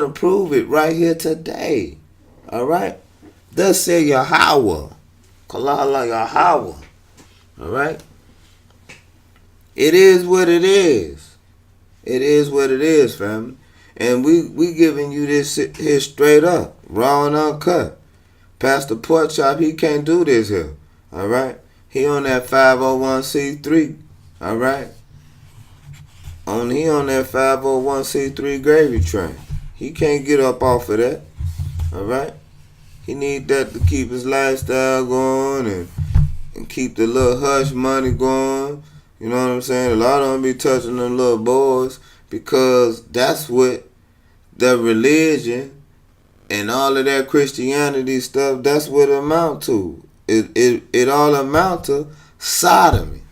to prove it right here today. All right? Thus say Yahweh. Kalala Yahweh. All right? It is what it is. It is what it is, family. And we giving you this here straight up, raw and uncut. Pastor Porkchop, he can't do this here. All right? He on that 501c3. All right? He on that 501c3 gravy train. He can't get up off of that. All right? He need that to keep his lifestyle going and keep the little hush money going. You know what I'm saying? A lot of them be touching them little boys because that's what the religion and all of that Christianity stuff, that's what it amount to. It all amount to sodomy.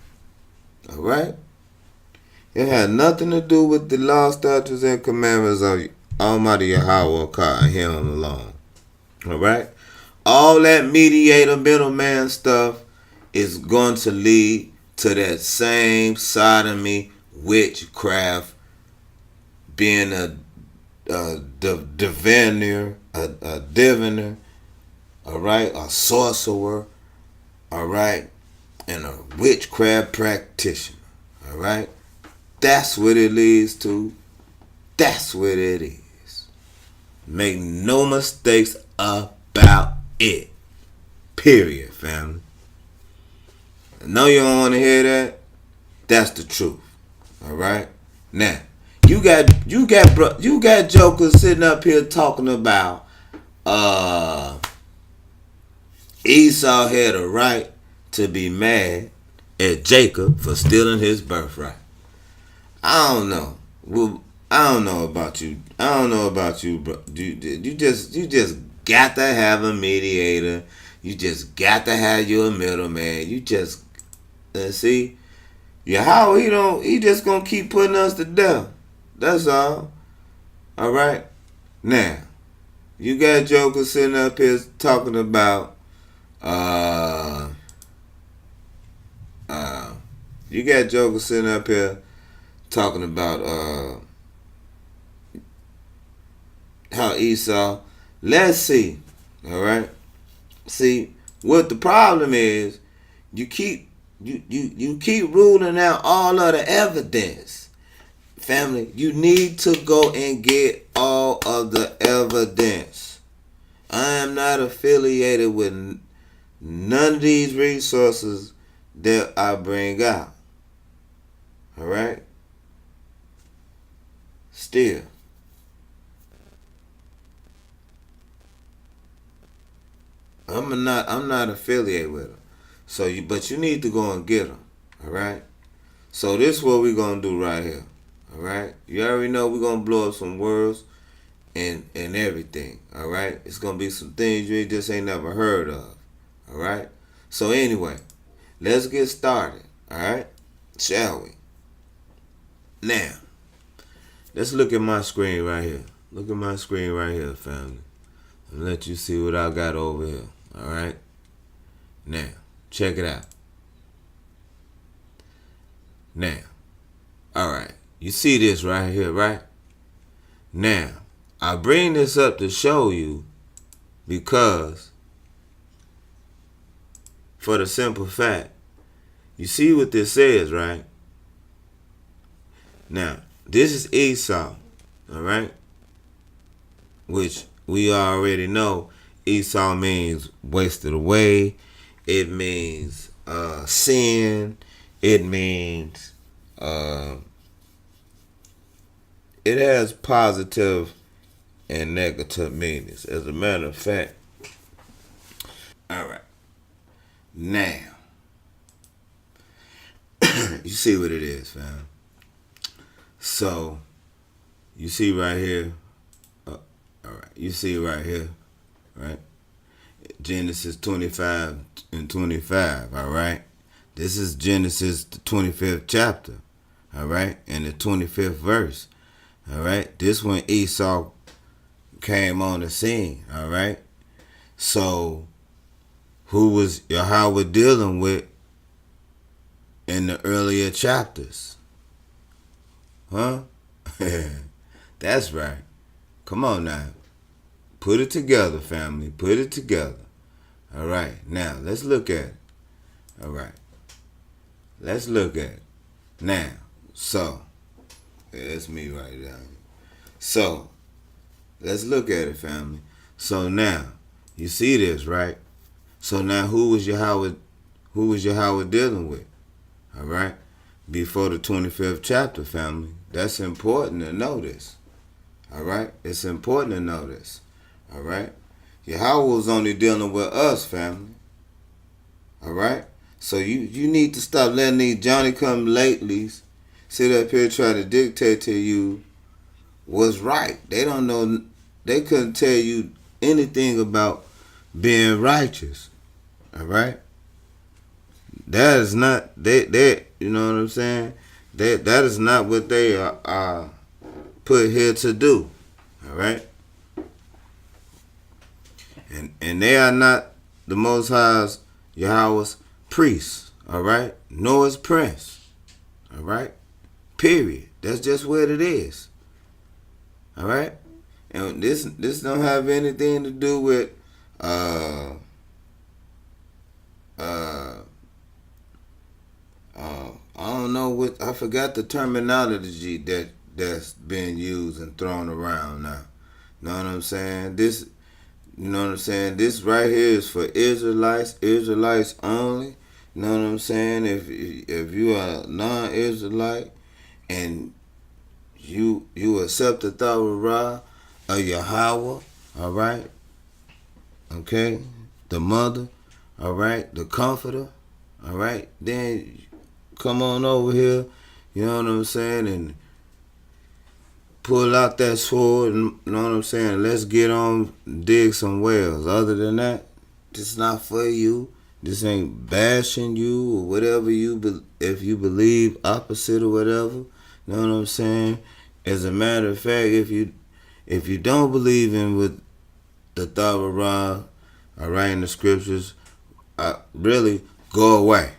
All right? It had nothing to do with the law, statutes, and commandments of Almighty Yahweh and Him alone. All right? All that mediator, middleman stuff is going to lead to that same sodomy, witchcraft, being a diviner, all right, a sorcerer, all right, and a witchcraft practitioner, all right. That's what it leads to. That's what it is. Make no mistakes about it. Period, family. I know you don't want to hear that. That's the truth. All right. Now, you got jokers sitting up here talking about Esau had a right to be mad at Jacob for stealing his birthright. I don't know. Well, I don't know about you. I don't know about you, bro. You just got to have a mediator. You just got to have your middleman. You just see, Yahweh, he just gonna keep putting us to death. That's all. All right. Now, you got jokers sitting up here talking about you got jokers sitting up here talking about how Esau. Let's see. All right. See, what the problem is, you keep ruling out all of the evidence. Family, you need to go and get all of the evidence. I am not affiliated with none of these resources that I bring out. All right? Still. I'm not affiliated with them. But you need to go and get them. All right? So this is what we're going to do right here. All right? You already know we're going to blow up some words and everything. All right? It's going to be some things you just ain't never heard of. All right? So anyway, let's get started. All right? Shall we? Now, let's look at my screen right here. Look at my screen right here, family. And let you see what I got over here. All right? Now, check it out. Now, all right. You see this right here, right? Now, I bring this up to show you because for the simple fact, you see what this says, right? Now, this is Esau, all right? Which we already know Esau means wasted away. It means sin. It means it has positive and negative meanings. As a matter of fact, all right. Now, you see what it is, fam. So, you see right here. All right. You see right here, right? Genesis 25 and 25, all right? This is Genesis, the 25th chapter, all right? And the 25th verse, all right? This when Esau came on the scene, all right? So, who was Yahweh dealing with in the earlier chapters? Huh? That's right. Come on now. Put it together, family. Put it together. All right. Now, let's look at it. All right. Let's look at it. Now, so, yeah, that's me right down here. So, let's look at it, family. So now, you see this, right? So now, who was Yahweh dealing with? All right? Before the 25th chapter, family. That's important to know this. All right? It's important to know this. All right? Yahweh was only dealing with us, family. All right? So you need to stop letting these Johnny-come-latelys sit up here try to dictate to you what's right. They don't know. They couldn't tell you anything about being righteous. All right? That is not, they you know what I'm saying? That is not what they are put here to do. All right? And they are not the Most High's, Yahweh's priests. All right? Nor his prince. All right? Period. That's just what it is. All right? And this don't have anything to do with I don't know what, I forgot the terminology that's being used and thrown around now. Know what I'm saying? This, you know what I'm saying? This right here is for Israelites only. You know what I'm saying? If you are a non-Israelite and you accept the Torah of Yahweh, all right? Okay? The mother, all right? The comforter, all right? Then come on over here, you know what I'm saying, and pull out that sword, you know what I'm saying? Let's get on, dig some wells. Other than that, this is not for you. This ain't bashing you or whatever if you believe opposite or whatever. You know what I'm saying? As a matter of fact, if you don't believe in with the Torah, all right, in the scriptures, really go away.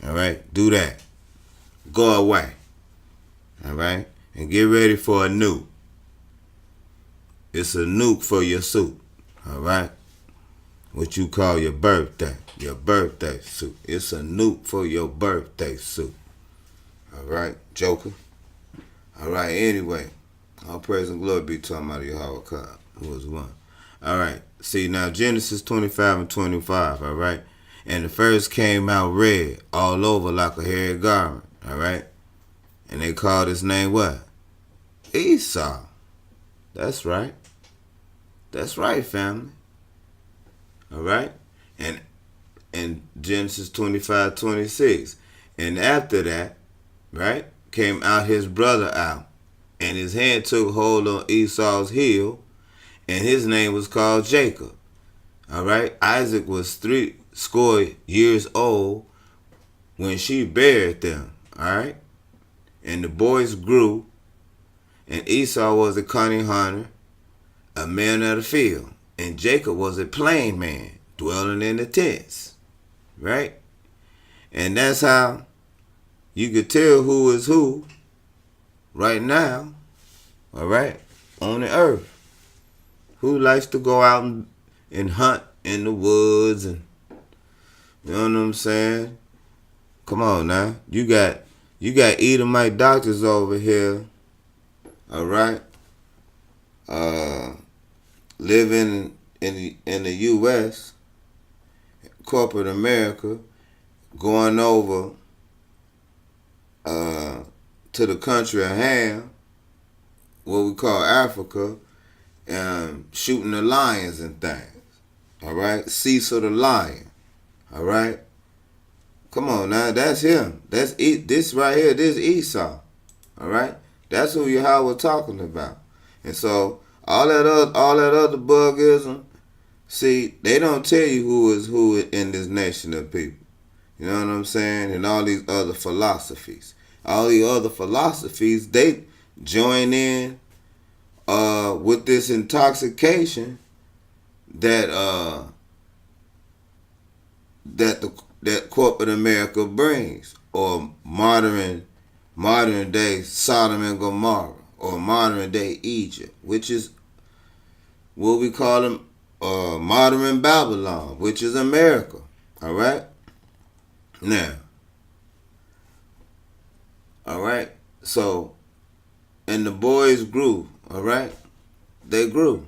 All right, do that. Go away. All right, and get ready for a nuke. It's a nuke for your suit. All right, what you call your birthday suit. It's a nuke for your birthday suit. All right, Joker. All right, anyway, all praise and glory be to Almighty Yahweh, who is one. All right, see now Genesis 25 and 25, all right? And the first came out red all over like a hairy garment, all right? And they called his name what? Esau. That's right. That's right, family. All right? And Genesis 25:26. And after that, right, came out his brother out. And his hand took hold on Esau's heel. And his name was called Jacob. All right? Isaac was 70 years old when she buried them. All right? And the boys grew. And Esau was a cunning hunter, a man of the field. And Jacob was a plain man, dwelling in the tents. Right? And that's how you could tell who is who right now. All right? On the earth. Who likes to go out and hunt in the woods and, you know what I'm saying? Come on now. You got Edomite doctors over here, all right? Living in the U.S., corporate America, going over to the country of Ham, what we call Africa, shooting the lions and things. All right? Cecil the lion. All right? Come on now. That's him. That's this right here. This Esau. All right? That's who Yahweh talking about. And so all that other bugism, see, they don't tell you who is who in this nation of people. You know what I'm saying? And all these other philosophies. All these other philosophies, they join in with this intoxication that corporate America brings, or modern day Sodom and Gomorrah. or modern day Egypt, which is what we call them modern Babylon, which is America. All right? Now, all right? So, and the boys grew, all right? They grew.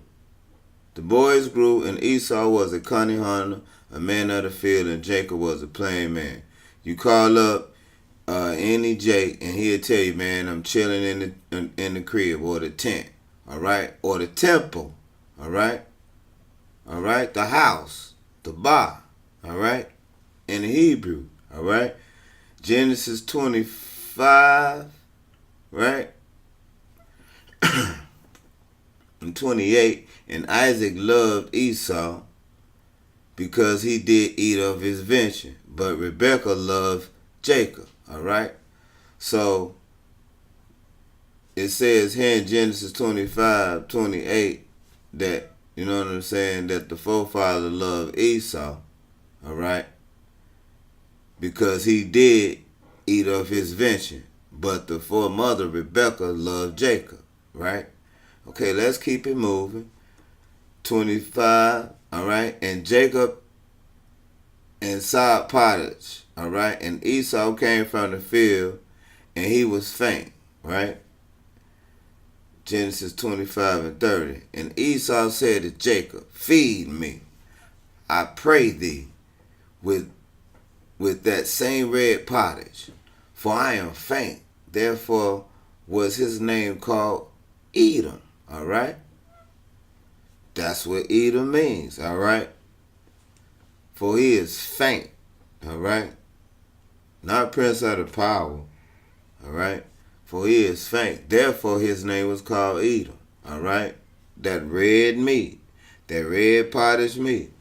The boys grew, and Esau was a cunning hunter, a man of the field, and Jacob was a plain man. You call up any Jake, and he'll tell you, man, I'm chilling in the crib or the tent, all right? Or the temple, all right? All right? The house, the bar, all right? In the Hebrew, all right? Genesis 25, right? And 28, and Isaac loved Esau because he did eat of his venture, but Rebekah loved Jacob, all right? So it says here in Genesis 25, 28 that, you know what I'm saying, that the forefather loved Esau, all right? Because he did eat of his venture, but the foremother Rebekah loved Jacob, right? Okay, let's keep it moving. 25, all right? And Jacob and sod pottage, all right? And Esau came from the field, and he was faint, right? Genesis 25 and 30. And Esau said to Jacob, feed me, I pray thee, with that same red pottage, for I am faint. Therefore was his name called Edom. All right? That's what Edom means. All right? For he is faint. All right? Not prince of the power. All right? For he is faint. Therefore his name was called Edom. All right? That red meat. That red pottage meat.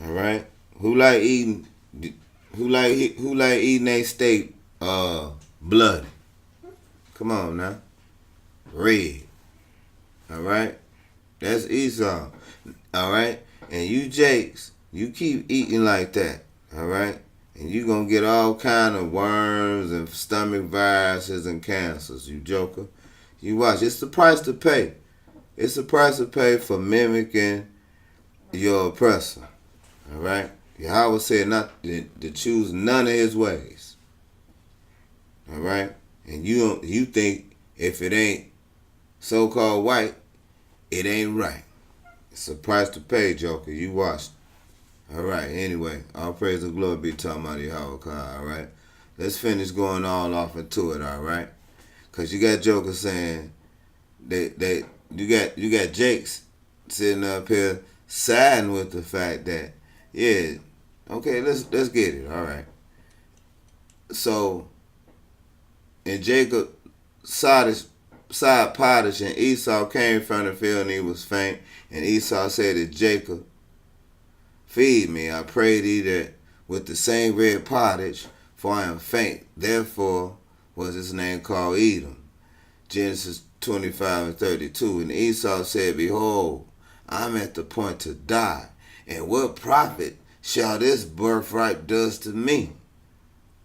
All right? Who like eating a steak bloody? Come on now. Red. All right? That's Esau. All right? And you Jakes, you keep eating like that. All right? And you going to get all kind of worms and stomach viruses and cancers, you joker. You watch. It's the price to pay. It's the price to pay for mimicking your oppressor. All right? Yahweh said not to choose none of his ways. All right? And you think if it ain't so-called white, it ain't right. It's a price to pay, joker. You watched. All right, anyway, all praise and glory be to Almighty Yahweh, all right? Let's finish going all off into it, all right? Because you got jokers saying, you got Jakes sitting up here siding with the fact that, yeah, okay, let's get it, all right? So, and Jacob sod pottage, and Esau came from the field, and he was faint. And Esau said to Jacob, feed me, I pray thee, that with the same red pottage, for I am faint. Therefore was his name called Edom. Genesis 25 and 32. And Esau said, behold, I'm at the point to die, and what profit shall this birthright does to me?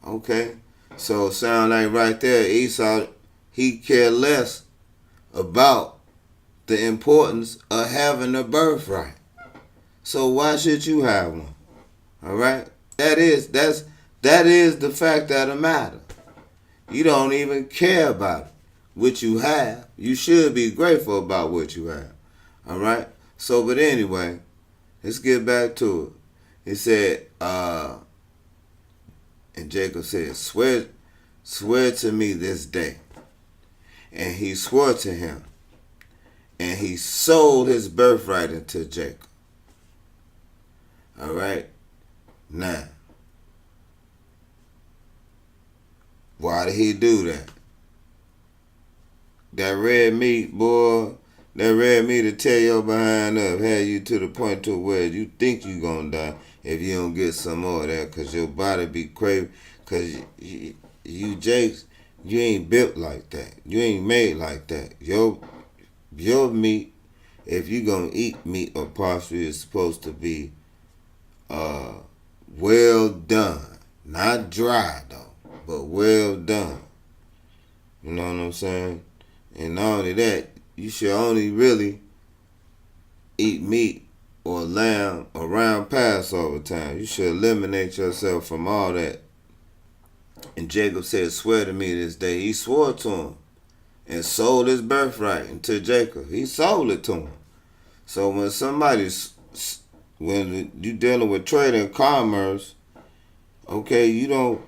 Okay, so sound like right there, Esau, he cared less about the importance of having a birthright. So why should you have one? All right? That is the fact of the matter. You don't even care about what you have. You should be grateful about what you have. All right? So, but anyway, let's get back to it. He said, and Jacob said, swear to me this day. And he swore to him. And he sold his birthright unto Jacob. All right? Now, why did he do that? That red meat, boy, that red meat will tear your behind up, have you to the point to where you think you gonna die if you don't get some more of that, because your body be craving, because you Jakes, you ain't built like that. You ain't made like that. Your meat, if you gonna eat meat or parsley, is supposed to be well done. Not dry though, but well done. You know what I'm saying? And not only that, you should only really eat meat or lamb around Passover time. You should eliminate yourself from all that. And Jacob said, swear to me this day. He swore to him and sold his birthright to Jacob. He sold it to him. So when you dealing with trade and commerce, okay, you don't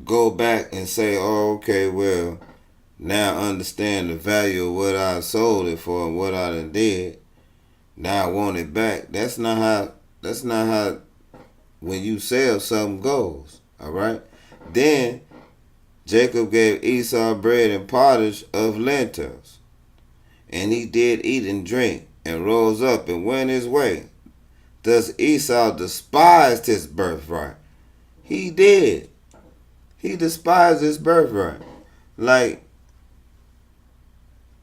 go back and say, oh, okay, well, now I understand the value of what I sold it for and what I done did. Now I want it back. That's not how when you sell something goes. Alright? Then Jacob gave Esau bread and pottage of lentils. And he did eat and drink, and rose up and went his way. Thus Esau despised his birthright. He did. He despised his birthright. Like,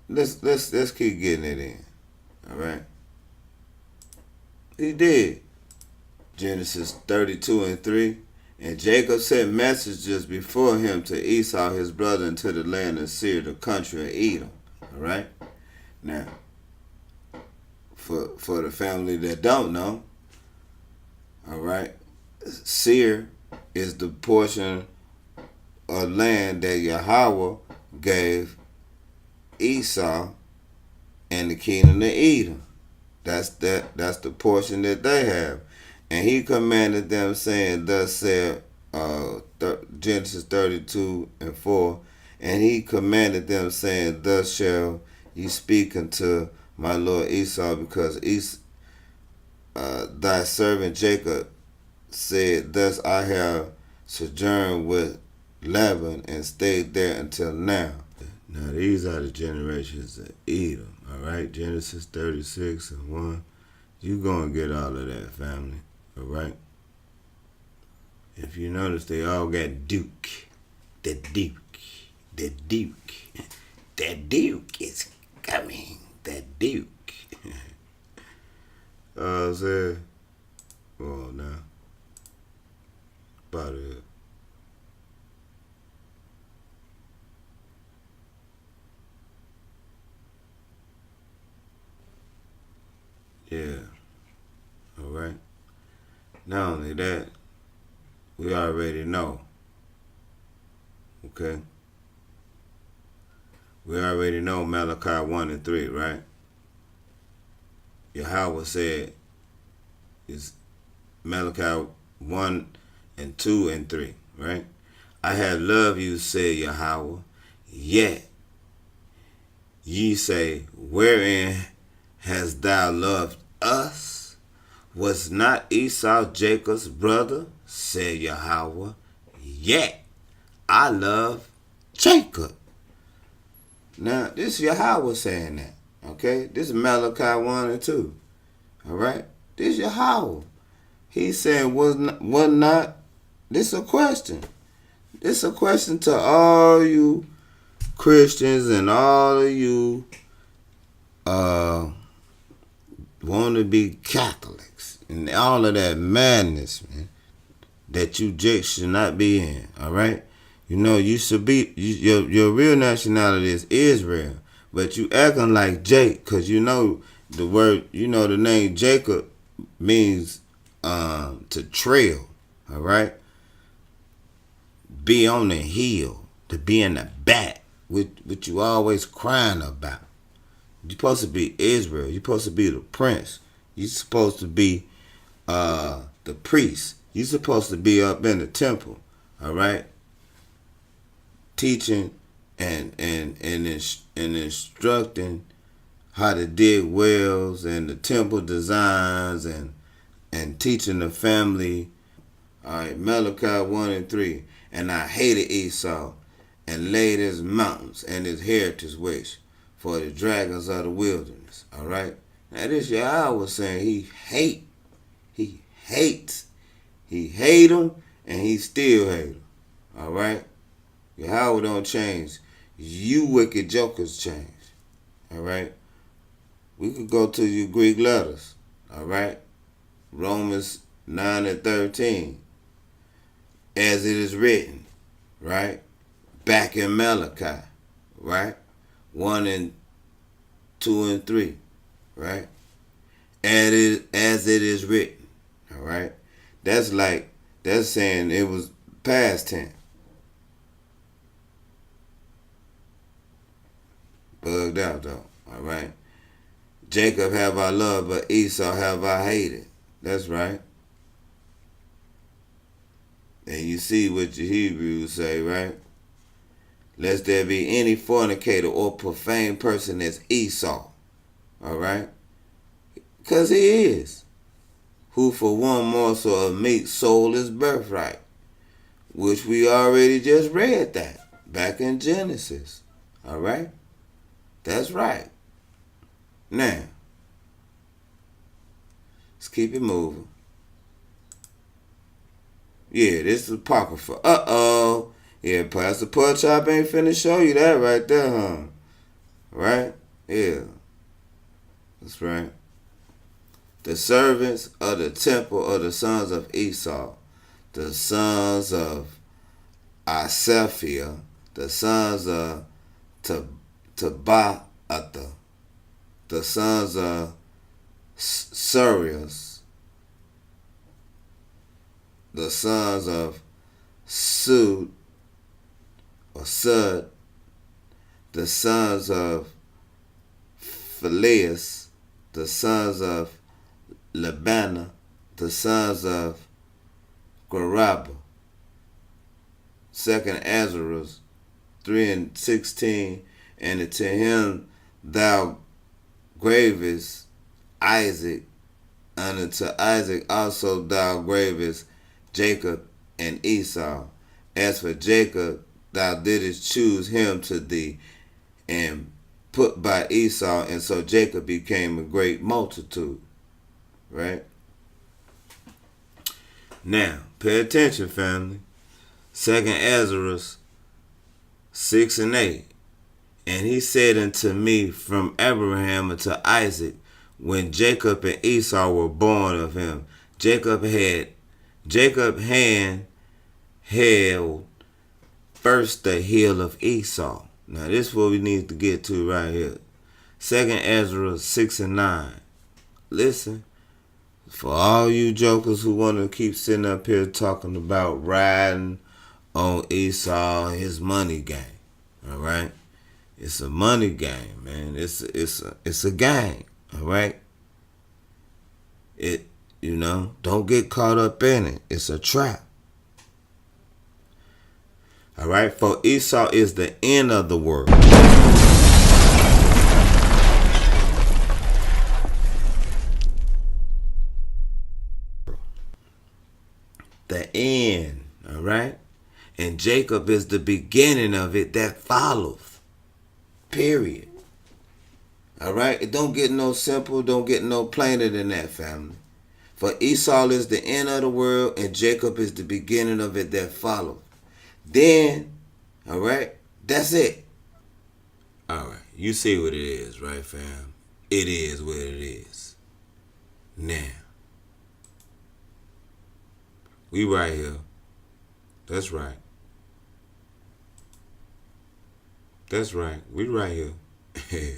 let's keep getting it in. Alright? He did. Genesis 32:3. And Jacob sent messengers before him to Esau his brother into the land of Seir, the country of Edom. Alright? Now, for the family that don't know, alright, Seir is the portion of land that Yahweh gave Esau and the kingdom of Edom. That's the portion that they have. And he commanded them, saying, thus said, Genesis 32:4, and he commanded them, saying, thus shall ye speak unto my lord Esau, because thy servant Jacob said, thus I have sojourned with Lovin and stayed there until now. Now these are the generations of Edom, alright? Genesis 36:1. You gonna get all of that, family. Alright? If you notice, they all got Duke. The Duke. The Duke. The Duke is coming. The Duke. I said, well, now. About it. Yeah. Alright? Not only that, we already know. Okay? We already know Malachi 1:3, right? Yahweh said, is Malachi 1:2-3, right? I have loved you, said Yahweh, yet ye say, wherein hast thou loved us? Was not Esau Jacob's brother, said Yahweh, yet I love Jacob. Now, this is Yahweh saying that, okay? This is Malachi 1:2, all right? This is Yahweh. He's saying, was not, this is a question. This is a question to all you Christians and all of you want to be Catholics and all of that madness, man, that you Jake should not be in, all right? You know, you should be, your real nationality is Israel, but you acting like Jake because you know the word, you know the name Jacob means to trail, all right? Be on the hill, to be in the back, what you always crying about. You're supposed to be Israel. You're supposed to be the prince. You're supposed to be the priest. You're supposed to be up in the temple, all right? Teaching and instructing how to dig wells and the temple designs and teaching the family. All right, Malachi 1:3. And I hated Esau and laid his mountains and his heritage waste for the dragons of the wilderness. All right. Now this Yahweh was saying he hates. He hate them and he still hate them. All right. Yahweh don't change. You wicked jokers change. All right. We could go to your Greek letters. All right. Romans 9:13. As it is written, right? Back in Malachi. right? 1 and 2 and 3, right? As it is written, all right? That's saying it was past tense. Bugged out though, all right? Jacob have I loved, but Esau have I hated. That's right. And you see what your Hebrews say, right? Lest there be any fornicator or profane person as Esau, all right? Because he is. Who for one morsel of meat sold his birthright, which we already just read that back in Genesis, all right? That's right. Now, let's keep it moving. Yeah, this is Apocrypha. Uh-oh. Yeah, Pastor Pork Chop ain't finna show you that right there, huh? Right? Yeah. That's right. The servants of the temple of the sons of Esau, the sons of Asaphia, the sons of Tabaatha, the sons of Surius, the sons of Sud, the sons of Phileas, the sons of Labana, the sons of Garabah. 2nd Azarus 3 and 16, and to him thou gravest Isaac, and unto Isaac also thou gravest Jacob and Esau. As for Jacob, thou didst choose him to thee, and put by Esau, and so Jacob became a great multitude. Right? Now, pay attention, family. 2nd Azarus 6 and 8. And he said unto me from Abraham unto Isaac, when Jacob and Esau were born of him, Jacob hand held first the heel of Esau. Now this is what we need to get to right here. 2nd Ezra 6 and 9. Listen, for all you jokers who want to keep sitting up here talking about riding on Esau and his money game, all right? It's a money game, man. It's a game, all right? Don't get caught up in it. It's a trap. All right? For Esau is the end of the world. The end, all right? And Jacob is the beginning of it that follows. Period. All right? It don't get no simple, don't get no plainer than that, family. For Esau is the end of the world, and Jacob is the beginning of it that follows. Then, all right, that's it. All right, you see what it is, right, fam? It is what it is. Now, we right here. That's right. That's right. We right here.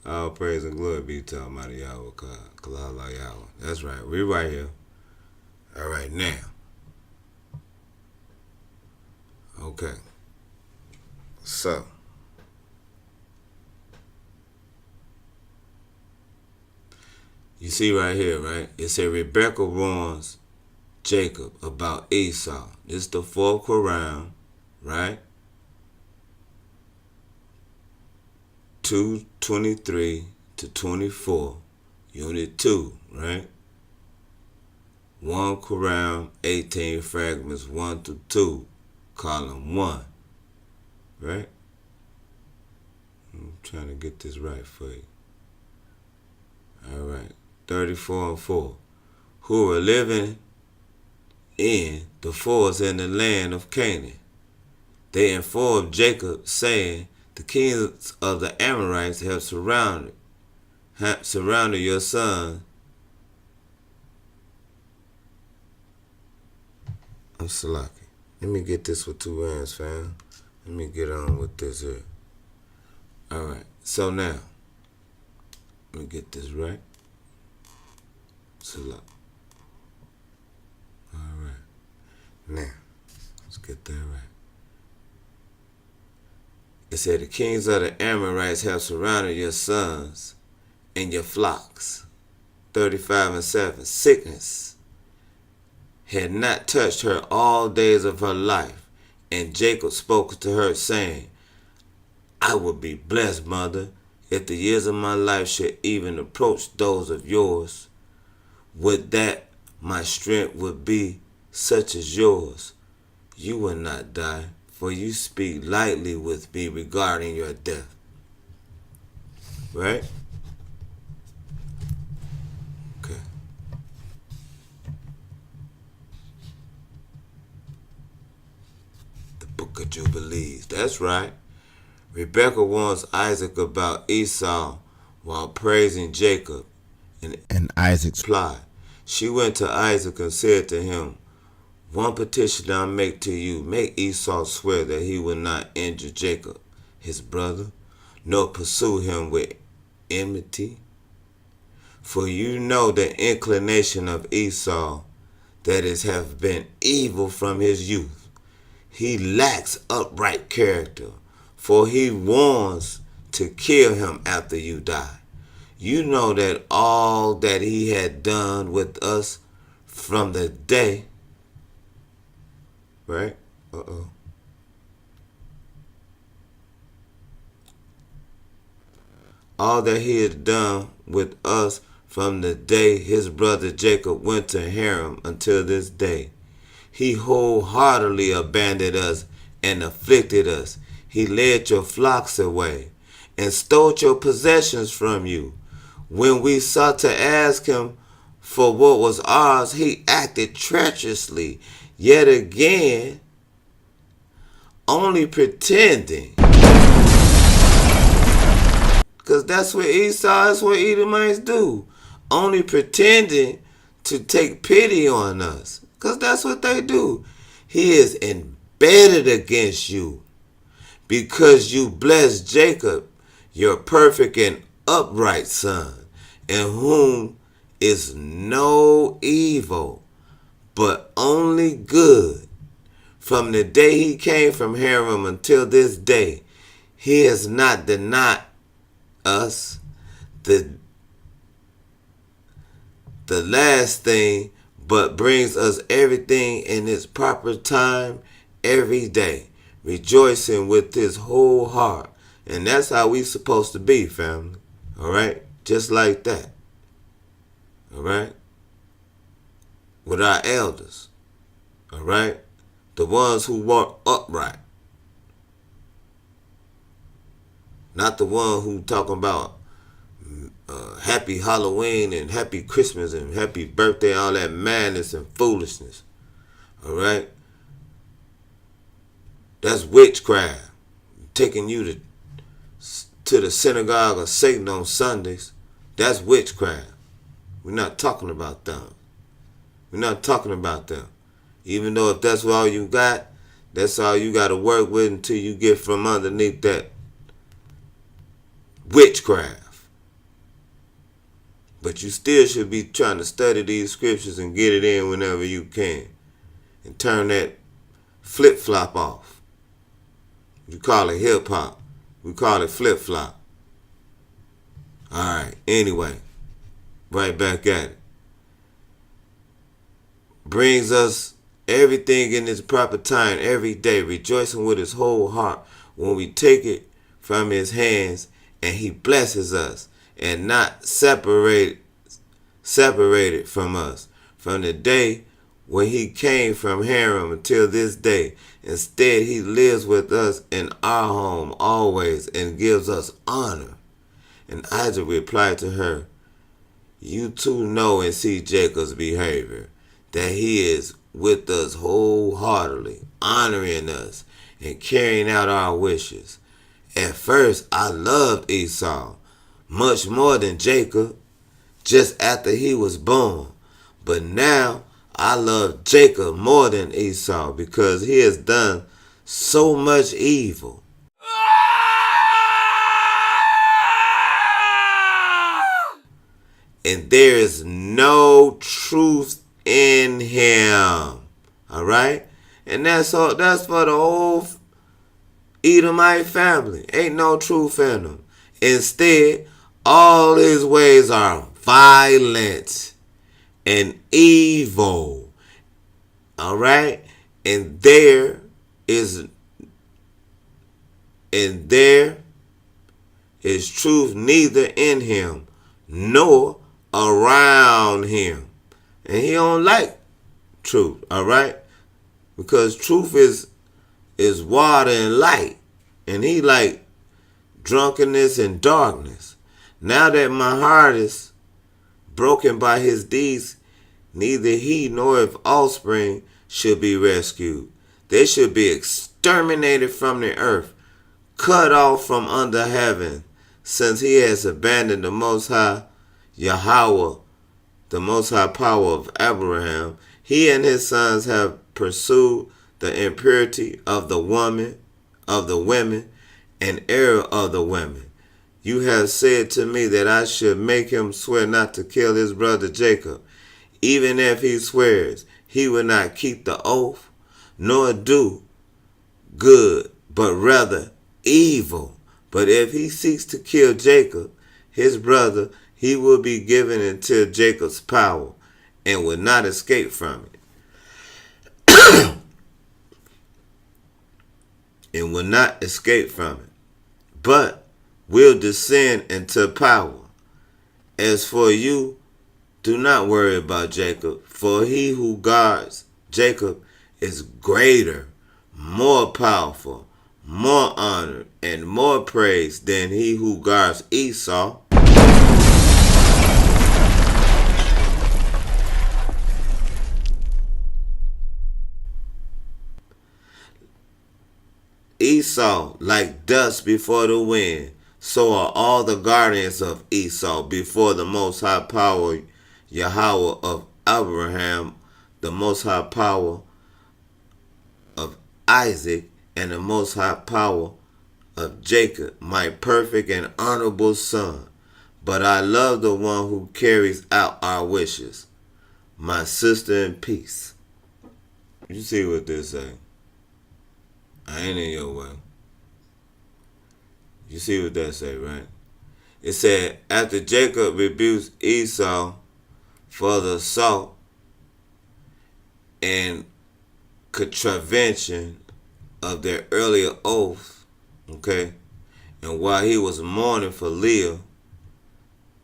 All praise and glory be to Almighty Yahweh, Kalala Yahweh. That's right. We right here. All right, now. Okay. So. You see right here, right? It said Rebekah warns Jacob about Esau. This is the 4th Quran, right? 2:23 to 24, Unit 2, right? 1 Quran, 18 fragments, 1 to 2, column 1, right? I'm trying to get this right for you. All right, 34 and 4. Who were living in the forest in the land of Canaan. They informed Jacob, saying, the kings of the Amorites have surrounded your son. I'm Salaki. Let me get this with 2 hands, fam. Let me get on with this here. Alright, so now, let me get this right. Alright. Now, let's get that right. It said, the kings of the Amorites have surrounded your sons and your flocks. 35:7. Sickness had not touched her all days of her life. And Jacob spoke to her, saying, I would be blessed, mother, if the years of my life should even approach those of yours. Would that my strength would be such as yours. You will not die, for you speak lightly with me regarding your death. Right? Okay. The Book of Jubilees. That's right. Rebekah warns Isaac about Esau while praising Jacob. And Isaac replied. She went to Isaac and said to him, one petition I make to you, make Esau swear that he will not injure Jacob, his brother, nor pursue him with enmity. For you know the inclination of Esau, that is, have been evil from his youth. He lacks upright character, for he wants to kill him after you die. You know that all that he had done with us from the day, right? All that he had done with us from the day his brother Jacob went to Haran until this day. He wholeheartedly abandoned us and afflicted us. He led your flocks away and stole your possessions from you. When we sought to ask him for what was ours, he acted treacherously, yet again, only pretending. Because that's what Esau, that's what Edomites do. Only pretending to take pity on us. Because that's what they do. He is embedded against you because you blessed Jacob, your perfect and upright son, in whom is no evil, but only good. From the day he came from Haran until this day, he has not denied us the last thing, but brings us everything in its proper time every day, rejoicing with his whole heart. And that's how we supposed to be, family. All right? Just like that. All right? With our elders. All right? The ones who walk upright. Not the one who talking about happy Halloween and happy Christmas and happy birthday, all that madness and foolishness. All right? That's witchcraft. Taking you to the synagogue of Satan on Sundays. That's witchcraft. We're not talking about them. We're not talking about them. Even though if that's all you got, that's all you got to work with until you get from underneath that witchcraft. But you still should be trying to study these scriptures and get it in whenever you can. And turn that flip-flop off. You call it hip-hop. We call it flip-flop. Alright, anyway. Right back at it. Brings us everything in its proper time every day, rejoicing with his whole heart when we take it from his hands and he blesses us and not separated from us from the day when he came from Haran until this day. Instead, he lives with us in our home always and gives us honor. And Isaac replied to her, you too know and see Jacob's behavior, that he is with us wholeheartedly, honoring us and carrying out our wishes. At first, I loved Esau much more than Jacob, just after he was born. But now, I love Jacob more than Esau because he has done so much evil. And there is no truth in him. All right? And that's all. That's for the whole Edomite family. Ain't no truth in him. Instead, all his ways are violent and evil. All right? And there is truth neither in him nor around him. And he don't like truth, all right? Because truth is water and light. And he like drunkenness and darkness. Now that my heart is broken by his deeds, neither he nor his offspring should be rescued. They should be exterminated from the earth, cut off from under heaven, since he has abandoned the Most High Yahweh, the Most High power of Abraham. He and his sons have pursued the impurity of the women, and error of the women. You have said to me that I should make him swear not to kill his brother Jacob. Even if he swears, he will not keep the oath, nor do good, but rather evil. But if he seeks to kill Jacob, his brother, he will be given into Jacob's power and will not escape from it. And will not escape from it, but will descend into power. As for you, do not worry about Jacob, for he who guards Jacob is greater, more powerful, more honored, and more praised than he who guards Esau. Esau, like dust before the wind, so are all the guardians of Esau before the Most High power, Yahweh of Abraham, the Most High power of Isaac, and the Most High power of Jacob, my perfect and honorable son. But I love the one who carries out our wishes, my sister in peace. You see what this say? I ain't in your way. You see what that say, right? It said, after Jacob rebukes Esau for the assault and contravention of their earlier oath, okay, and while he was mourning for Leah,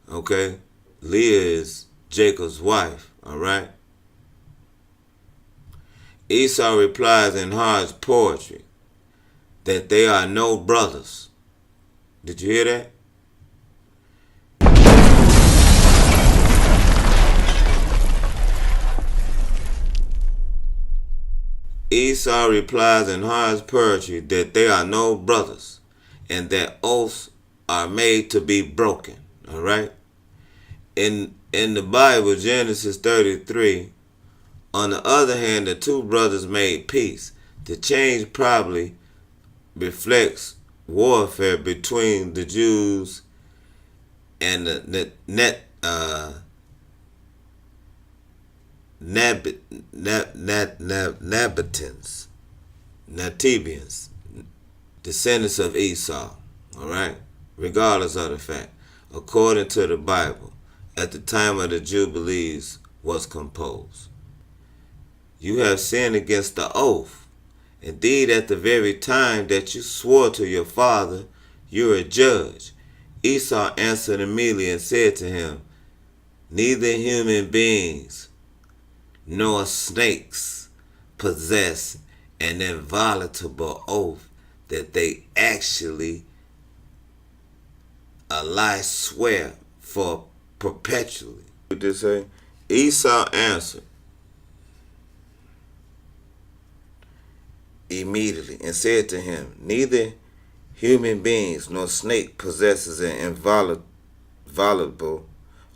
okay, Leah is Jacob's wife, all right? Esau replies in harsh poetry that they are no brothers. Did you hear that? Esau replies in harsh poetry that they are no brothers and that oaths are made to be broken. All right? In the Bible, Genesis 33, on the other hand, the two brothers made peace. The change probably reflects warfare between the Jews and the Nabateans, descendants of Esau, all right? Regardless of the fact, according to the Bible, at the time of the Jubilees was composed. You have sinned against the oath. Indeed, at the very time that you swore to your father, you are a judge. Esau answered immediately and said to him, neither human beings nor snakes possess an inviolable oath that they actually lie swear for perpetually. What did they say? Esau answered immediately and said to him, neither human beings nor snake possesses an inviolable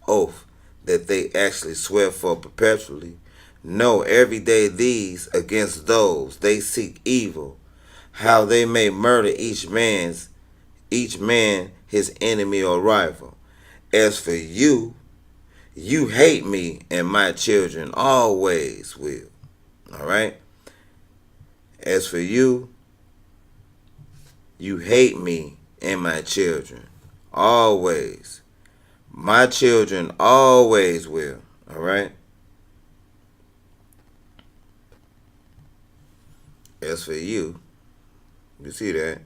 oath that they actually swear for perpetually. No, every day these against those they seek evil how they may murder each man his enemy or rival. As for you, you hate me, and my children always will. All right? As for you, you hate me and my children always. My children always will. All right? As for you, you see that?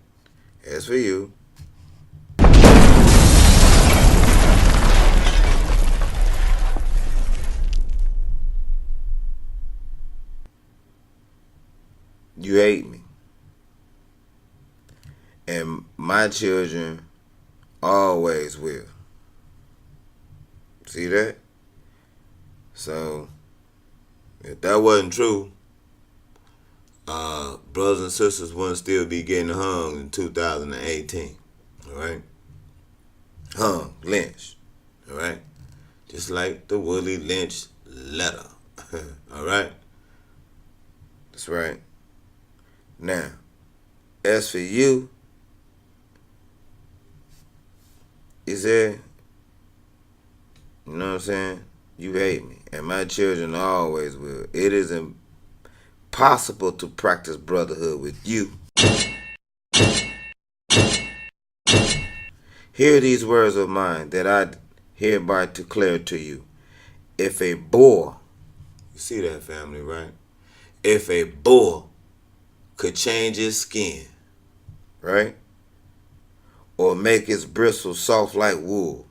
As for you, you hate me. And my children always will. See that? So, if that wasn't true, brothers and sisters wouldn't still be getting hung in 2018. All right? Hung, lynched. All right? Just like the Willie Lynch letter. All right? That's right. Now, as for you, he said, you know what I'm saying? You hate me, and my children always will. It is impossible to practice brotherhood with you. Hear these words of mine that I hereby declare to you. If a boar, you see that, family, right? If a boar could change his skin, right? Or make its bristles soft like wool.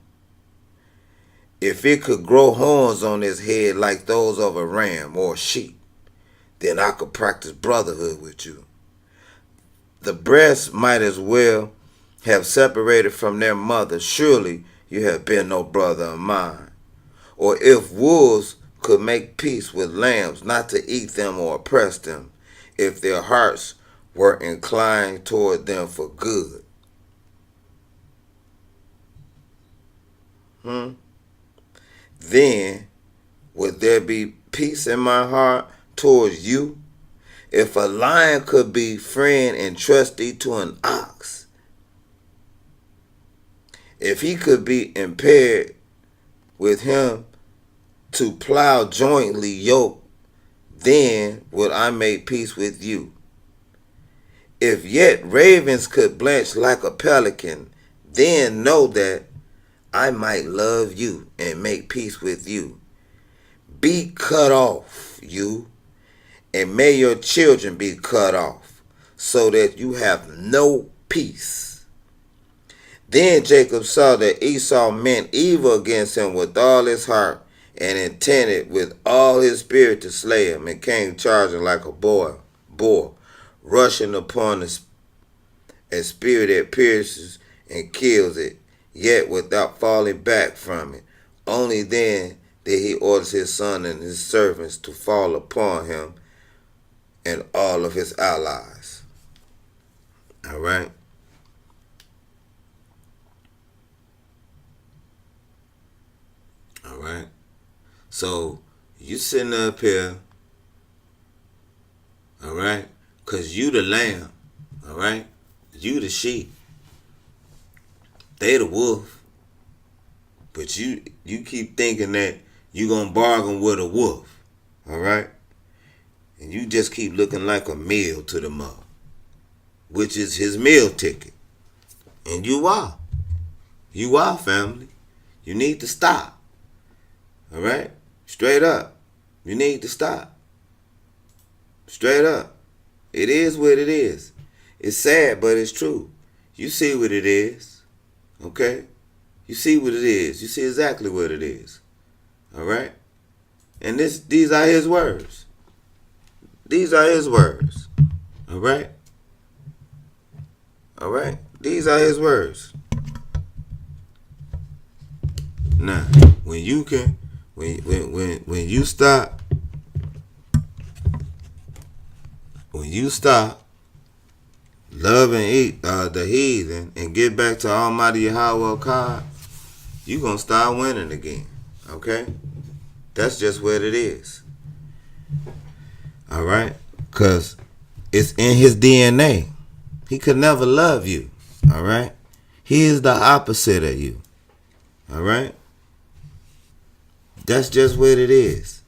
If it could grow horns on his head like those of a ram or a sheep, then I could practice brotherhood with you. The breasts might as well have separated from their mother. Surely you have been no brother of mine. Or if wolves could make peace with lambs, not to eat them or oppress them, if their hearts were inclined toward them for good. Then would there be peace in my heart towards you? If a lion could be friend and trustee to an ox, if he could be impaired with him to plow jointly yoked, then would I make peace with you. If yet ravens could blanch like a pelican, then know that I might love you and make peace with you. Be cut off, you, and may your children be cut off, so that you have no peace. Then Jacob saw that Esau meant evil against him with all his heart, and intended with all his spirit to slay him, and came charging like a boar, rushing upon a spear that pierces and kills it, yet without falling back from it. Only then did he order his son and his servants to fall upon him and all of his allies. All right? All right? So, you sitting up here, all right? Because you the lamb, all right? You the sheep. They the wolf. But you keep thinking that you going to bargain with a wolf. All right? And you just keep looking like a meal to the mother, which is his meal ticket. And you are. You are, family. You need to stop. All right? Straight up. You need to stop. Straight up. It is what it is. It's sad, but it's true. You see what it is. Okay? You see what it is. You see exactly what it is. All right? And these are his words. These are his words. All right? All right? These are his words. Now, when you can, when you stop, love and eat the heathen and get back to Almighty Yahweh God, you gonna start winning again. Okay? That's just what it is. All right? Because it's in his DNA. He could never love you. All right? He is the opposite of you. All right? That's just what it is.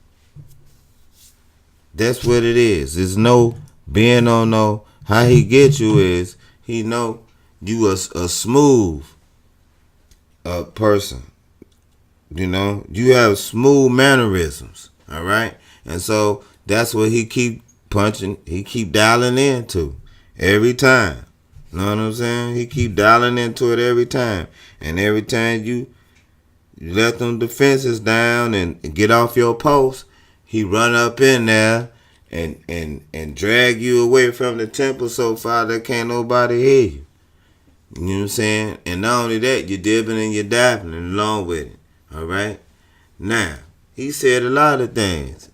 That's what it is. There's no being on no. How he get you is he know you a smooth person. You know, you have smooth mannerisms. All right, and so that's what he keep punching. He keep dialing into every time. You know what I'm saying? He keep dialing into it every time, and every time you let them defenses down and get off your post, he run up in there and drag you away from the temple so far that can't nobody hear you. You know what I'm saying? And not only that, you're dipping and you're dapping along with it. All right? Now, he said a lot of things.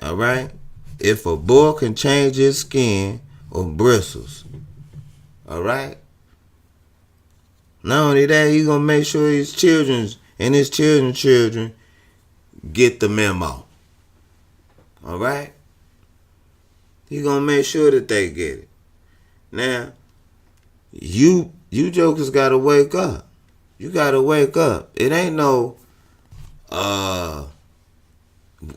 All right? If a bull can change his skin or bristles, all right? Not only that, he's going to make sure his children and his children's children get the memo. All right? He's going to make sure that they get it. Now, you jokers got to wake up. You got to wake up. It ain't no,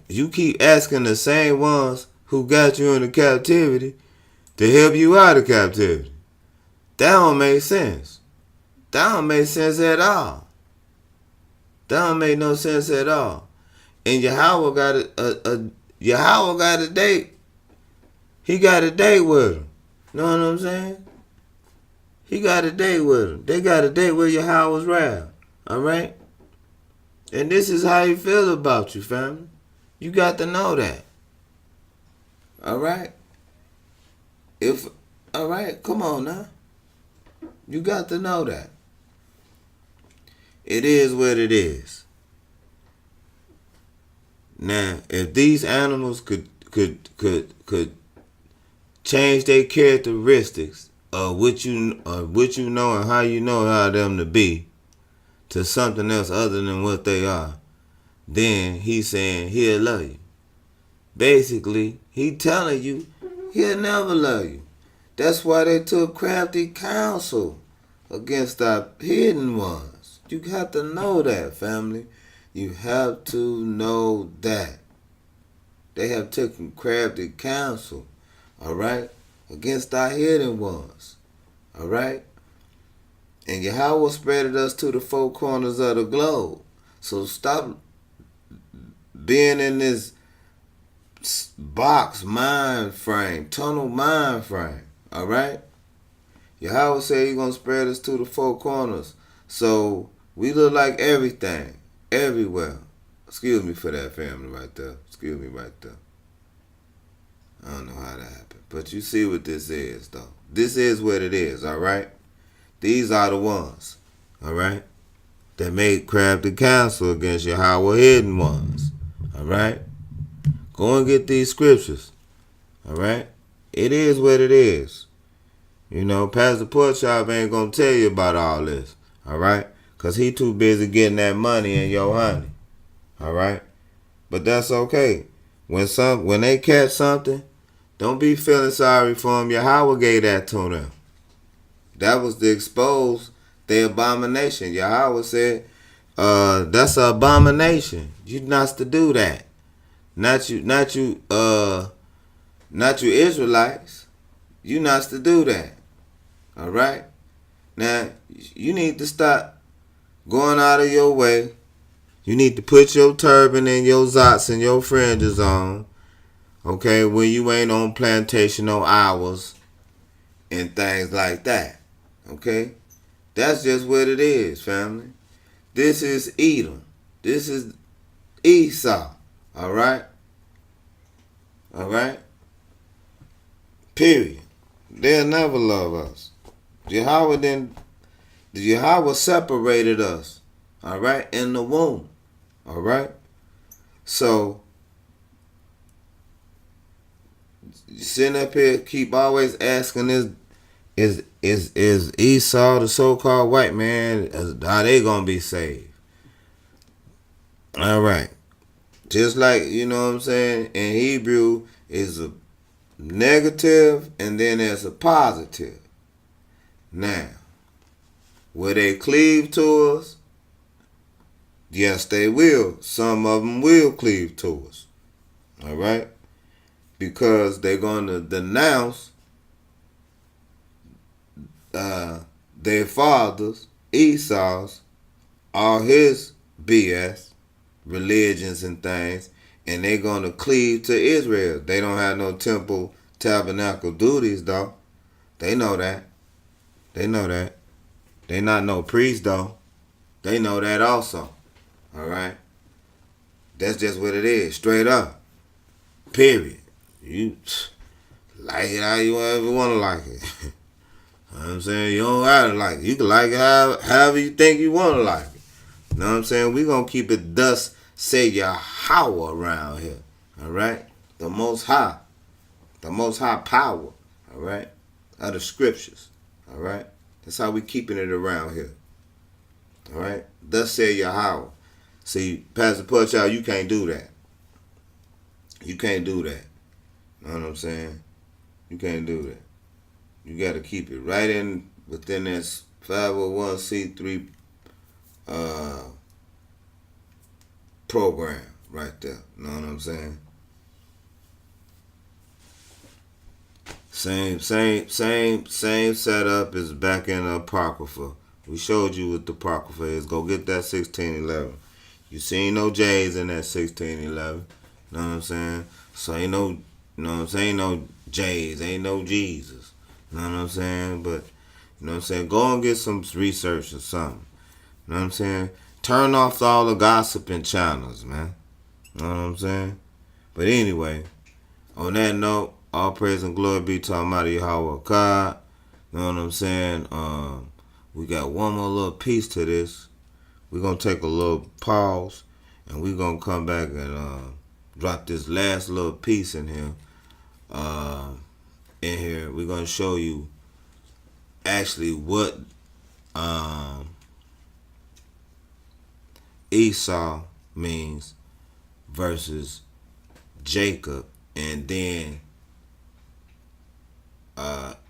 you keep asking the same ones who got you into captivity to help you out of captivity. That don't make sense. That don't make sense at all. That don't make no sense at all. And Yahweh got a date. He got a date with him. Know what I'm saying? He got a date with him. They got a date with Yahweh's wrath. All right? And this is how he feel about you, family. You got to know that. All right? All right, come on now. You got to know that. It is what it is. Now, if these animals could change their characteristics of what you know and how you know how them to be to something else other than what they are, then he's saying he'll love you. Basically, he telling you he'll never love you. That's why they took crafty counsel against our hidden ones. You have to know that, family. You have to know that. They have taken crafty counsel, all right, against our hidden ones, all right? And Yahweh spreaded us to the four corners of the globe. So stop being in this box mind frame, tunnel mind frame, all right? Yahweh said he's going to spread us to the four corners. So we look like everything, everywhere. Excuse me for that, family, right there. Excuse me right there. I don't know how that happened. But you see what this is, though. This is what it is, all right? These are the ones, all right, that made crafty counsel against Yahweh hidden ones, all right? Go and get these scriptures, all right? It is what it is. You know, Pastor Porkchop ain't going to tell you about all this, all right? Because he too busy getting that money and your honey, all right? But that's okay. When they catch something, don't be feeling sorry for them. Yahweh gave that to them. That was to expose the abomination. Yahweh said, that's an abomination. You not to do that. Not you Israelites. You not to do that. All right? Now, you need to stop going out of your way. You need to put your turban and your zots and your fringes on. Okay? When you ain't on plantational hours and things like that. Okay? That's just what it is, family. This is Edom. This is Esau. All right? All right? Period. They'll never love us. Yahweh separated us. All right? In the womb. All right? So, sitting up here, keep always asking this, is Esau, the so-called white man, are they going to be saved? All right. Just like, you know what I'm saying, in Hebrew is a negative and then there's a positive. Now, will they cleave to us? Yes, they will. Some of them will cleave to us. All right? Because they're going to denounce their fathers, Esau's, all his BS, religions and things, and they're going to cleave to Israel. They don't have no temple tabernacle duties, though. They know that. They know that. They not no priest, though. They know that also. All right? That's just what it is, straight up. Period. You like it how you ever want to like it. You know what I'm saying? You don't have to like it. You can like it however you think you want to like it. You know what I'm saying? We're going to keep it thus say Yahweh around here. All right? The Most High. The Most High power. All right? Of the scriptures. All right? That's how we keeping it around here. All right? Thus say Yahweh. See, Pastor Putchow, you can't do that. You can't do that. You know what I'm saying? You can't do that. You got to keep it right in within this 501c3 program right there. You know what I'm saying? Same setup is back in the Apocrypha. We showed you what the Apocrypha is. Go get that 1611. You seen no J's in that 1611. You know what I'm saying? So ain't no, you know what I'm saying? Ain't no J's, ain't no Jesus. You know what I'm saying? But, you know what I'm saying? Go and get some research or something. You know what I'm saying? Turn off all the gossiping channels, man. You know what I'm saying? But anyway, on that note, all praise and glory be to Almighty Yahweh God. You know what I'm saying? We got one more little piece to this. We're going to take a little pause, and we're going to come back and drop this last little piece in here. We're going to show you actually what Esau means versus Jacob, and then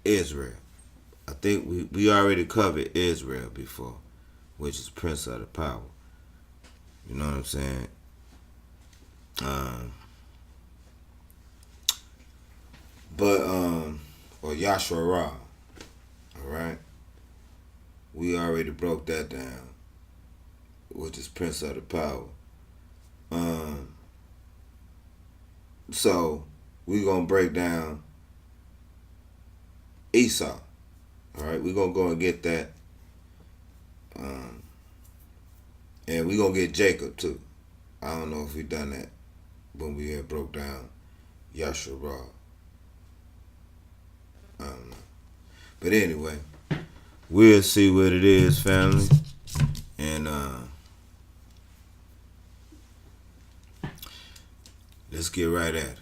Israel. I think we already covered Israel before, which is Prince of the Power. You know what I'm saying? Or Yasharah. Alright? We already broke that down, which is Prince of the Power. So we're gonna break down Esau. Alright, we're gonna go and get that. And we're gonna get Jacob too. I don't know if we done that when we had broke down Yasharah. I don't know. But anyway, we'll see what it is, family. And let's get right at it.